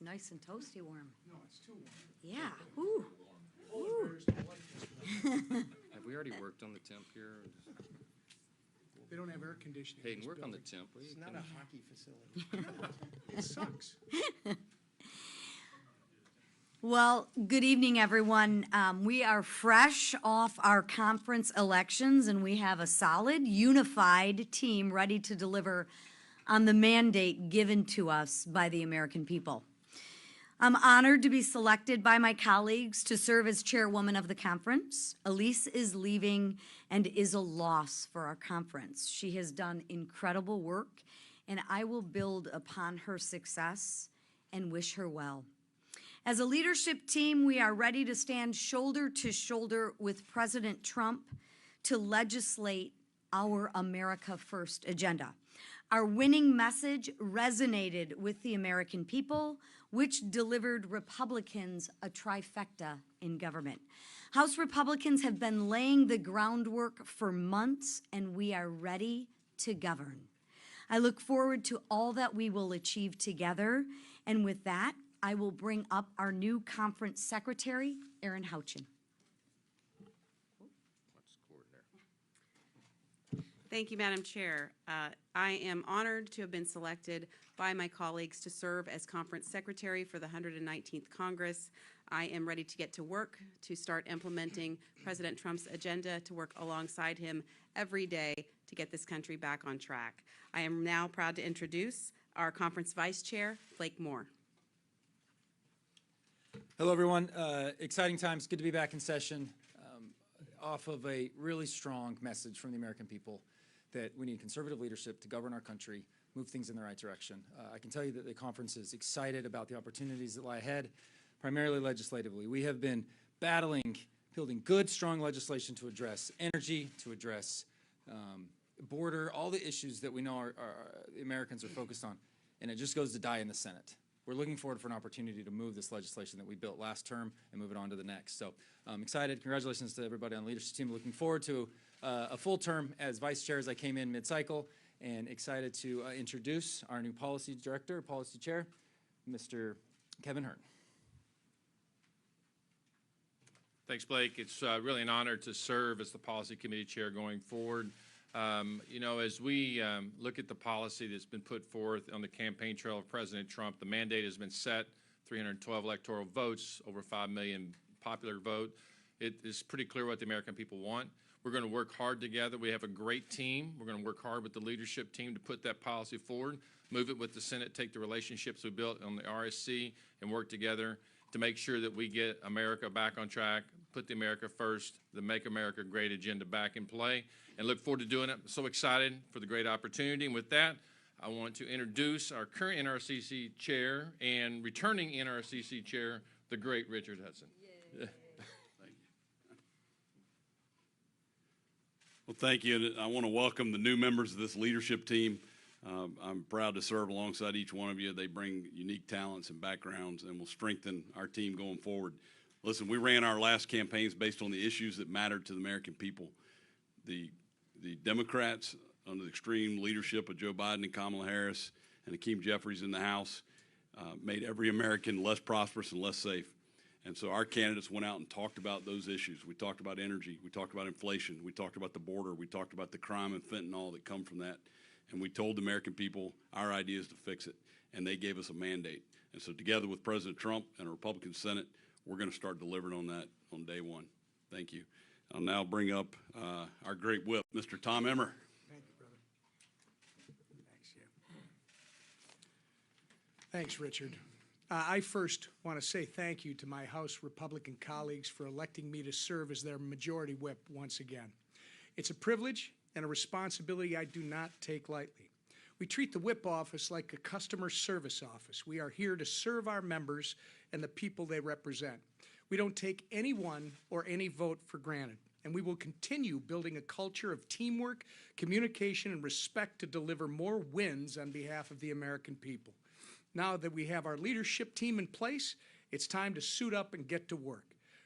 It's nice and toasty warm. No, it's too warm. Yeah. Ooh. Ooh. Have we already worked on the temp here? They don't have air conditioning. in Hayden, this work on the building. temp. It's not a hockey facility. It sucks. Well, good evening, everyone. We are fresh off our conference elections, and we have a solid, unified team ready to deliver on the mandate given to us by the American people. I'm honored to be selected by my colleagues to serve as chairwoman of the conference. Elise is leaving and is a loss for our conference. She has done incredible work, and I will build upon her success and wish her well. As a leadership team, we are ready to stand shoulder to shoulder with President Trump to legislate our America First agenda. Our winning message resonated with the American people, which delivered Republicans a trifecta in government. House Republicans have been laying the groundwork for months, and we are ready to govern. I look forward to all that we will achieve together, and with that, I will bring up our new conference secretary, Erin Houchin. Thank you, Madam Chair. I am honored to have been selected by my colleagues to serve as Conference Secretary for the 119th Congress. I am ready to get to work to start implementing President Trump's agenda, to work alongside him every day to get this country back on track. I am now proud to introduce our Conference Vice Chair, Blake Moore. Hello, everyone. Exciting times. Good to be back in session off of a really strong message from the American people that we need conservative leadership to govern our country, move things in the right direction. I can tell you that the conference is excited about the opportunities that lie ahead, primarily legislatively. We have been building good, strong legislation to address energy, to address border, all the issues that we know the Americans are focused on, and it just goes to die in the Senate. We're looking forward for an opportunity to move this legislation that we built last term and move it on to the next. So I'm excited. Congratulations to everybody on the leadership team. Looking forward to a full term as vice chair as I came in mid-cycle, and excited to introduce our new policy director, policy chair, Mr. Kevin Hearn. Thanks, Blake. It's really an honor to serve as the policy committee chair going forward. You know, as we look at the policy that's been put forth on the campaign trail of President Trump, the mandate has been set, 312 electoral votes, over 5 million popular vote. It is pretty clear what the American people want. We're going to work hard together. We have a great team. We're going to work hard with the leadership team to put that policy forward, move it with the Senate, take the relationships we built on the RSC and work together to make sure that we get America back on track, put the America First, the Make America Great agenda back in play, and look forward to doing it. So excited for the great opportunity. And with that, I want to introduce our current NRCC chair and returning NRCC chair, the great Richard Hudson. Thank you. Well, thank you. And I want to welcome the new members of this leadership team. I'm proud to serve alongside each one of you. They bring unique talents and backgrounds and will strengthen our team going forward. Listen, we ran our last campaigns based on the issues that mattered to the American people. The Democrats, under the extreme leadership of Joe Biden and Kamala Harris and Hakeem Jeffries in the House, made every American less prosperous and less safe. And so our candidates went out and talked about those issues. We talked about energy. We talked about inflation. We talked about the border. We talked about the crime and fentanyl that come from that. And we told the American people our idea is to fix it, and they gave us a mandate. And so together with President Trump and a Republican Senate, we're going to start delivering on that on day one. Thank you. I'll now bring up our great whip, Mr. Tom Emmer. Thank you, brother. Thanks, yeah. Thanks, Richard. I first want to say thank you to my House Republican colleagues for electing me to serve as their majority whip once again. It's a privilege and a responsibility I do not take lightly. We treat the whip office like a customer service office. We are here to serve our members and the people they represent. We don't take anyone or any vote for granted, and we will continue building a culture of teamwork, communication, and respect to deliver more wins on behalf of the American people. Now that we have our leadership team in place, it's time to suit up and get to work.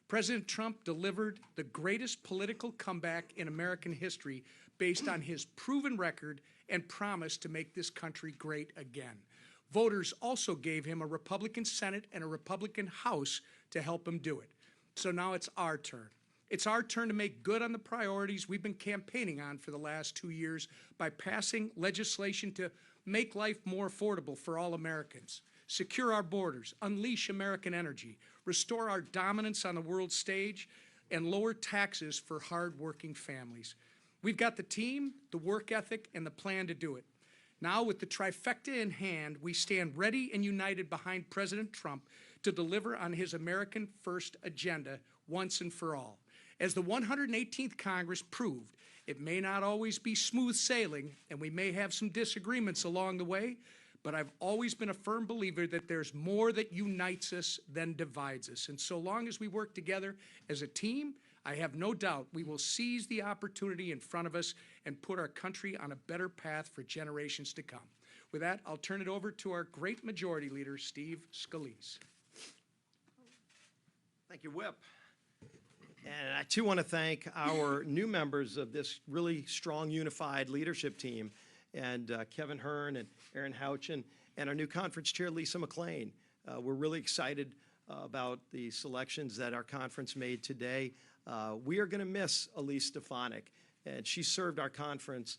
President Trump delivered the greatest political comeback in American history based on his proven record and promise to make this country great again. Voters also gave him a Republican Senate and a Republican House to help him do it. So now it's our turn. It's our turn to make good on the priorities we've been campaigning on for the last 2 years by passing legislation to make life more affordable for all Americans, secure our borders, unleash American energy, restore our dominance on the world stage, and lower taxes for hard-working families. We've got the team, the work ethic, and the plan to do it. Now, with the trifecta in hand, we stand ready and united behind President Trump to deliver on his American First agenda once and for all. As the 118th Congress proved, it may not always be smooth sailing, and we may have some disagreements along the way, but I've always been a firm believer that there's more that unites us than divides us. And so long as we work together as a team, I have no doubt we will seize the opportunity in front of us and put our country on a better path for generations to come. With that, I'll turn it over to our great majority leader, Steve Scalise. Thank you, Whip. And I, too, want to thank our new members of this really strong, unified leadership team, and Kevin Hearn and Aaron Houchin, and our new conference chair, Lisa McLean. We're really excited about the selections that our conference made today. We are going to miss Elise Stefanik, and she served our conference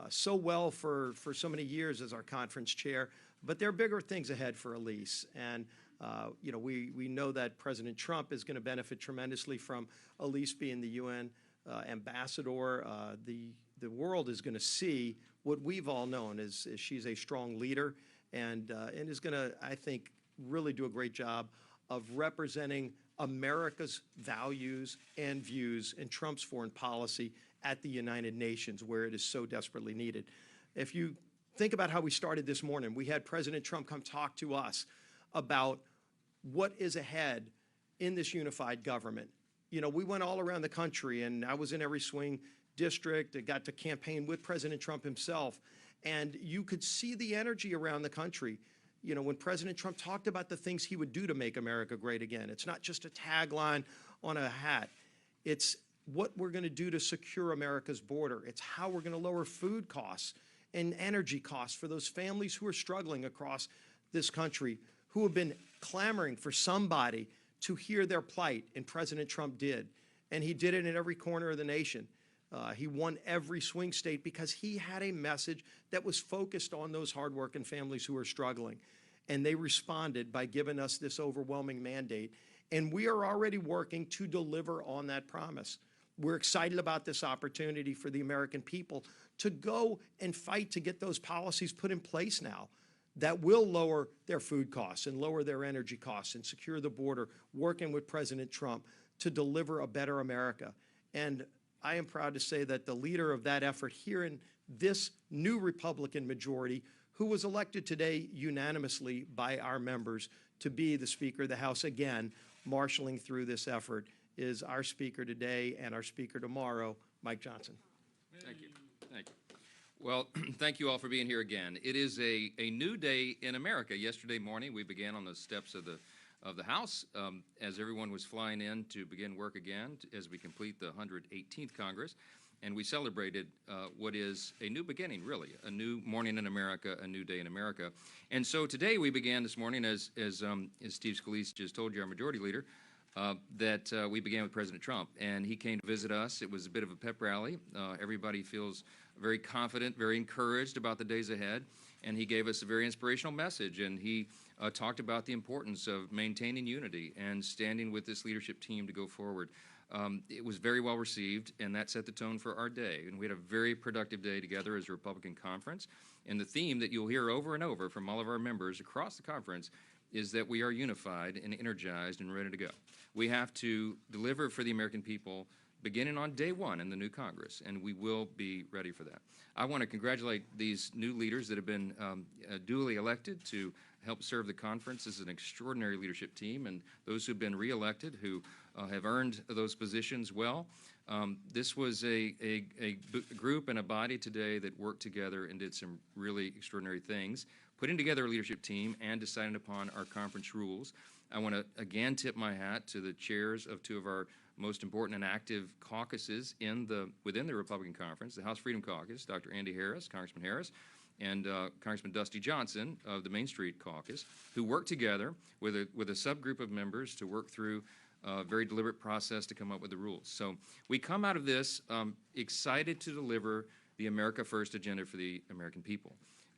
so well for so many years as our conference chair, but there are bigger things ahead for Elise. And you know, we know that President Trump is going to benefit tremendously from Elise being the UN ambassador. The world is going to see what we've all known is she's a strong leader and is going to, I think, really do a great job of representing America's values and views in Trump's foreign policy at the United Nations, where it is so desperately needed. If you think about how we started this morning, we had President Trump come talk to us about what is ahead in this unified government. You know, we went all around the country, and I was in every swing district. I got to campaign with President Trump himself, and you could see the energy around the country. You know, when President Trump talked about the things he would do to make America great again, it's not just a tagline on a hat. It's what we're going to do to secure America's border. It's how we're going to lower food costs and energy costs for those families who are struggling across this country, who have been clamoring for somebody to hear their plight, and President Trump did. And he did it in every corner of the nation. He won every swing state because he had a message that was focused on those hardworking families who are struggling. And they responded by giving us this overwhelming mandate. And we are already working to deliver on that promise. We're excited about this opportunity for the American people to go and fight to get those policies put in place now that will lower their food costs and lower their energy costs and secure the border, working with President Trump to deliver a better America. And I am proud to say that the leader of that effort here in this new Republican majority, who was elected today unanimously by our members to be the Speaker of the House again, marshaling through this effort, is our Speaker today and our Speaker tomorrow, Mike Johnson. Thank you. Thank you. Well, thank you all for being here again. It is a new day in America. Yesterday morning, we began on the steps of the House as everyone was flying in to begin work again as we complete the 118th Congress. And we celebrated what is a new beginning, really, a new morning in America, a new day in America. And so today we began this morning, as Steve Scalise just told you, our majority leader, that we began with President Trump. And he came to visit us. It was a bit of a pep rally. Everybody feels very confident, very encouraged about the days ahead. And he gave us a very inspirational message. And he talked about the importance of maintaining unity and standing with this leadership team to go forward. It was very well received, and that set the tone for our day. And we had a very productive day together as a Republican conference. And the theme that you'll hear over and over from all of our members across the conference is that we are unified and energized and ready to go. We have to deliver for the American people beginning on day one in the new Congress, and we will be ready for that. I want to congratulate these new leaders that have been duly elected to help serve the conference. This is an extraordinary leadership team, and those who've been reelected who have earned those positions well. This was a group and a body today that worked together and did some really extraordinary things, putting together a leadership team and deciding upon our conference rules. I want to again tip my hat to the chairs of two of our most important and active caucuses within the Republican conference, the House Freedom Caucus, Dr. Andy Harris, Congressman Harris, and Congressman Dusty Johnson of the Main Street Caucus, who worked together with a subgroup of members to work through a very deliberate process to come up with the rules. So we come out of this excited to deliver the America First agenda for the American people.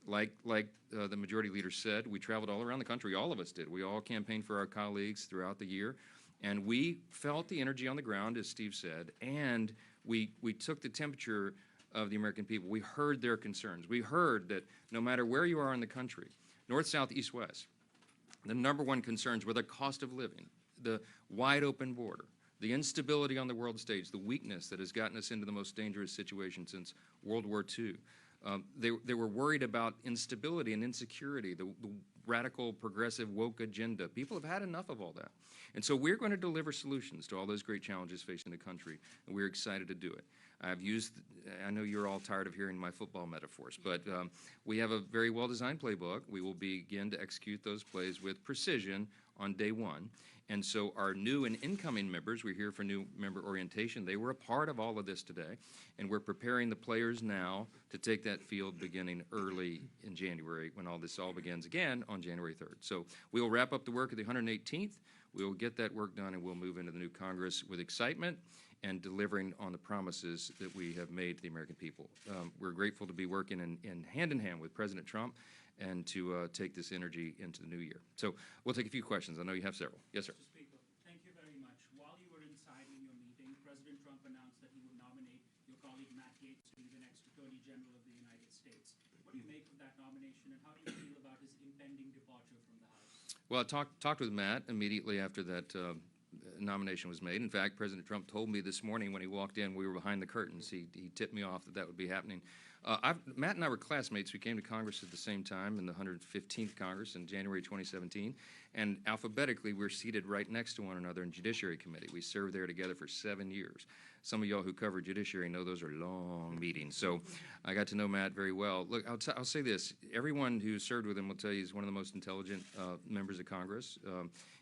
Like the majority leader said, we traveled all around the country. All of us did. We all campaigned for our colleagues throughout the year. And we felt the energy on the ground, as Steve said, and we took the temperature of the American people. We heard their concerns. We heard that no matter where you are in the country, north, south, east, west, the number one concerns were the cost of living, the wide open border, the instability on the world stage, the weakness that has gotten us into the most dangerous situation since World War II. They were worried about instability and insecurity, the radical, progressive, woke agenda. People have had enough of all that. And so we're going to deliver solutions to all those great challenges facing the country, and we're excited to do it. I know you're all tired of hearing my football metaphors, but we have a very well-designed playbook. We will begin to execute those plays with precision on day one. And so our new and incoming members, we're here for new member orientation, they were a part of all of this today, and we're preparing the players now to take that field beginning early in January when all this all begins again on January 3rd. So we'll wrap up the work at the 118th, we'll get that work done, and we'll move into the new Congress with excitement and delivering on the promises that we have made to the American people. We're grateful to be working in hand with President Trump and to take this energy into the new year. So we'll take a few questions. I know you have several. Yes, sir. Mr. Speaker, thank you very much. While you were inside in your meeting, President Trump announced that he would nominate your colleague Matt Gaetz to be the next Attorney General of the United States. What do you make of that nomination, and how do you feel about his impending departure from the House? Well, I talked with Matt immediately after that nomination was made. In fact, President Trump told me this morning when he walked in, we were behind the curtains. He tipped me off that that would be happening. Matt and I were classmates. We came to Congress at the same time in the 115th Congress in January 2017, and alphabetically we're seated right next to one another in Judiciary Committee. We served there together for 7 years. Some of y'all who cover Judiciary know those are long meetings, so I got to know Matt very well. Look, I'll say this. Everyone who served with him will tell you he's one of the most intelligent members of Congress.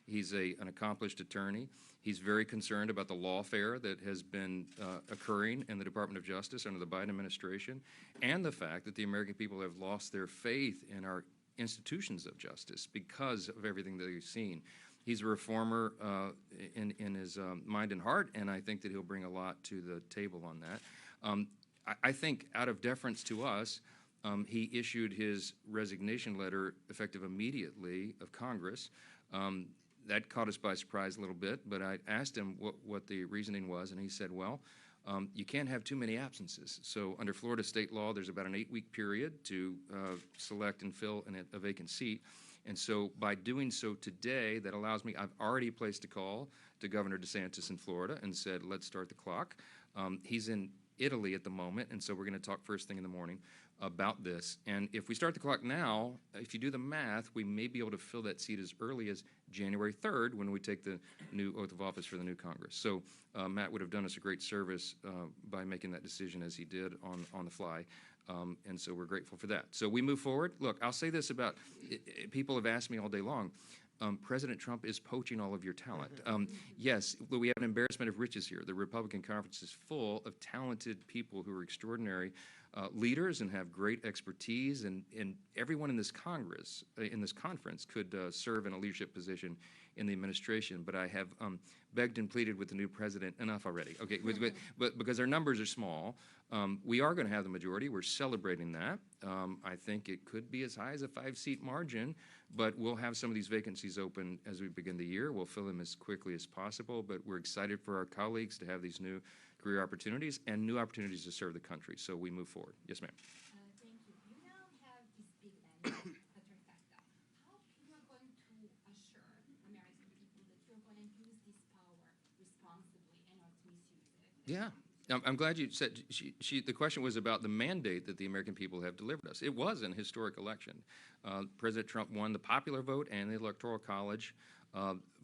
He's an accomplished attorney. He's very concerned about the lawfare that has been occurring in the Department of Justice under the Biden administration, and the fact that the American people have lost their faith in our institutions of justice because of everything that they've seen. He's a reformer in his mind and heart, and I think that he'll bring a lot to the table on that. I think out of deference to us, he issued his resignation letter effective immediately of Congress. That caught us by surprise a little bit, but I asked him what the reasoning was, and he said, well, you can't have too many absences. So under Florida state law, there's about an 8-week period to select and fill a vacant seat. And so by doing so today, that allows me, I've already placed a call to Governor DeSantis in Florida and said, let's start the clock. He's in Italy at the moment, and so we're going to talk first thing in the morning about this. And if we start the clock now, if you do the math, we may be able to fill that seat as early as January 3rd when we take the new oath of office for the new Congress. So Matt would have done us a great service by making that decision as he did on the fly. And so we're grateful for that. So we move forward. Look, I'll say this about, people have asked me all day long, President Trump is poaching all of your talent. Yes, we have an embarrassment of riches here. The Republican conference is full of talented people who are extraordinary leaders and have great expertise, and everyone in this Congress, in this conference, could serve in a leadership position in the administration. But I have begged and pleaded with the new president, enough already. Okay, but because our numbers are small, we are going to have the majority. We're celebrating that. I think it could be as high as a 5-seat margin, but we'll have some of these vacancies open as we begin the year. We'll fill them as quickly as possible, but we're excited for our colleagues to have these new career opportunities and new opportunities to serve the country. So we move forward. Yes, ma'am. Thank you. You now have this big mandate, a trifecta. How you are going to assure American people that you're going to use this power responsibly and not misuse it? Yeah. I'm glad you said, the question was about the mandate that the American people have delivered us. It was an historic election. President Trump won the popular vote and the Electoral College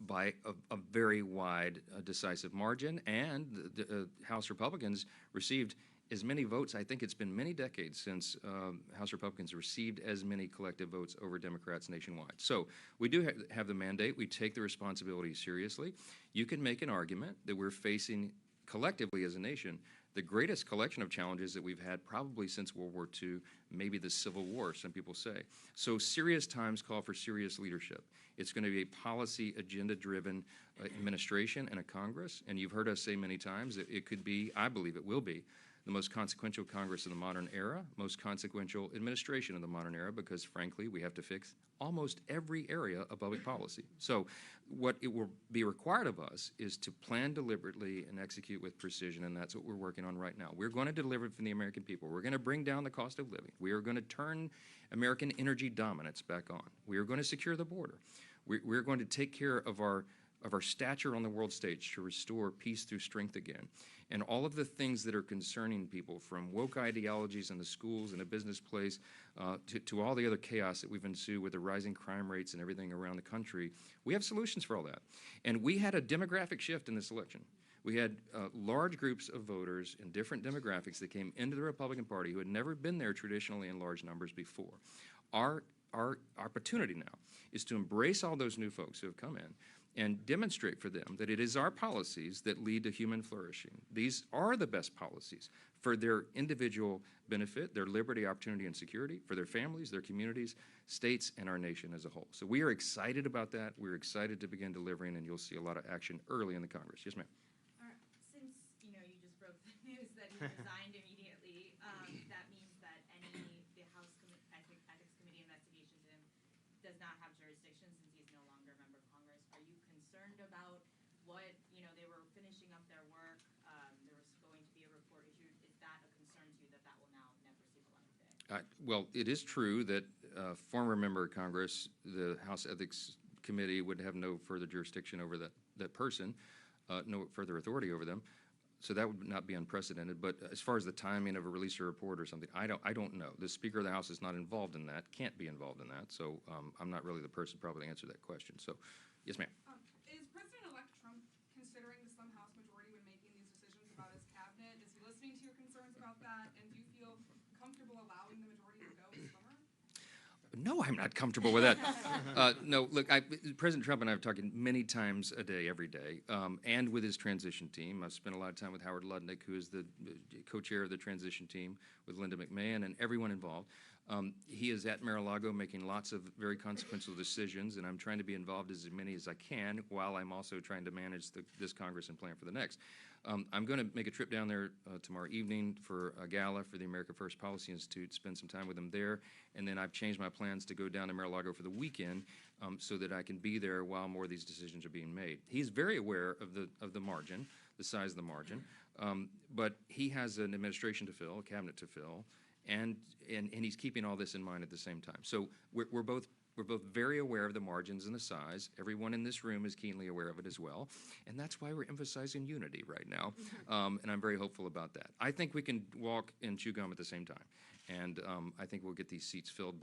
by a very wide, decisive margin, and the House Republicans received as many votes. I think it's been many decades since House Republicans received as many collective votes over Democrats nationwide. So we do have the mandate. We take the responsibility seriously. You can make an argument that we're facing collectively as a nation the greatest collection of challenges that we've had probably since World War II, maybe the Civil War, some people say. So serious times call for serious leadership. It's going to be a policy agenda-driven administration and a Congress, and you've heard us say many times that it could be, I believe it will be, the most consequential Congress of the modern era, most consequential administration of the modern era, because frankly, we have to fix almost every area of public policy. So what it will be required of us is to plan deliberately and execute with precision, and that's what we're working on right now. We're going to deliver for the American people. We're going to bring down the cost of living. We are going to turn American energy dominance back on. We are going to secure the border. We're going to take care of our stature on the world stage to restore peace through strength again. And all of the things that are concerning people, from woke ideologies in the schools and the business place to all the other chaos that we've ensued with the rising crime rates and everything around the country, we have solutions for all that. And we had a demographic shift in this election. We had large groups of voters in different demographics that came into the Republican Party who had never been there traditionally in large numbers before. Our opportunity now is to embrace all those new folks who have come in and demonstrate for them that it is our policies that lead to human flourishing. These are the best policies for their individual benefit, their liberty, opportunity, and security, for their families, their communities, states, and our nation as a whole. So we are excited about that. We're excited to begin delivering, and you'll see a lot of action early in the Congress. Yes, ma'am. Since, you just broke the news that he resigned immediately, that means that the House Ethics Committee investigation to him does not have jurisdiction since he's no longer a member of Congress. Are you concerned about what, they were finishing up their work, there was going to be a report issued? Is that a concern to you that will now never see the light of day? Well, it is true that former member of Congress, the House Ethics Committee would have no further jurisdiction over that person, no further authority over them. So that would not be unprecedented. But as far as the timing of a release or report or something, I don't know. The Speaker of the House is not involved in that, can't be involved in that. So I'm not really the person probably to answer that question. So, yes, ma'am. Is President-elect Trump considering the slim House majority when making these decisions about his cabinet? Is he listening to your concerns about that? And do you feel comfortable allowing the majority to go slimmer? No, I'm not comfortable with that. No, look, President Trump and I have talked many times a day, every day, and with his transition team. I've spent a lot of time with Howard Lutnick, who is the co-chair of the transition team, with Linda McMahon and everyone involved. He is at Mar-a-Lago making lots of very consequential decisions, and I'm trying to be involved as many as I can while I'm also trying to manage this Congress and plan for the next. I'm going to make a trip down there tomorrow evening for a gala for the America First Policy Institute, spend some time with them there, and then I've changed my plans to go down to Mar-a-Lago for the weekend so that I can be there while more of these decisions are being made. He's very aware of the margin, the size of the margin, but he has an administration to fill, a cabinet to fill, and he's keeping all this in mind at the same time. So we're both very aware of the margins and the size. Everyone in this room is keenly aware of it as well. And that's why we're emphasizing unity right now. And I'm very hopeful about that. I think we can walk and chew gum at the same time. And I think we'll get these seats filled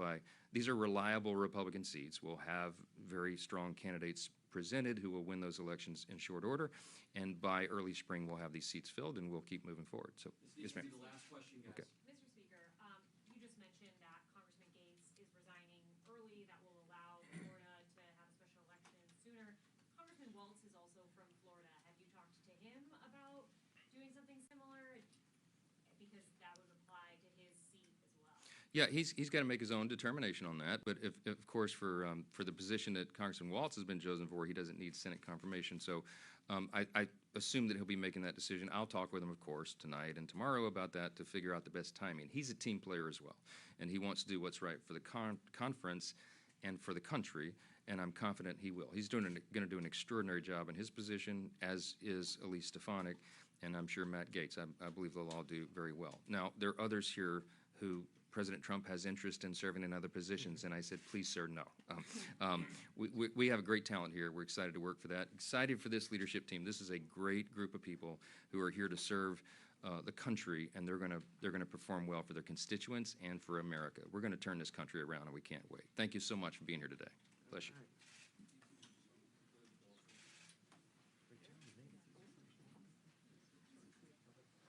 these are reliable Republican seats. We'll have very strong candidates presented who will win those elections in short order. And by early spring, we'll have these seats filled and we'll keep moving forward. So, yes, ma'am. The last question, guys. Okay. Mr. Speaker, you just mentioned that Congressman Gates is resigning early. That will allow Florida to have a special election sooner. Congressman Waltz is also from Florida. Have you talked to him about doing something similar? Because that would apply to his seat as well. Yeah, he's got to make his own determination on that. But if of course, for the position that Congressman Waltz has been chosen for, he doesn't need Senate confirmation. So I assume that he'll be making that decision. I'll talk with him, of course, tonight and tomorrow about that to figure out the best timing. He's a team player as well, and he wants to do what's right for the conference and for the country. And I'm confident he will. He's going to do an extraordinary job in his position, as is Elise Stefanik, and I'm sure Matt Gaetz. I believe they'll all do very well. Now, there are others here who President Trump has interest in serving in other positions, and I said, please, sir, no. We have a great talent here. We're excited to work for that. Excited for this leadership team. This is a great group of people who are here to serve the country, and they're going to perform well for their constituents and for America. We're going to turn this country around, and we can't wait. Thank you so much for being here today. Bless you.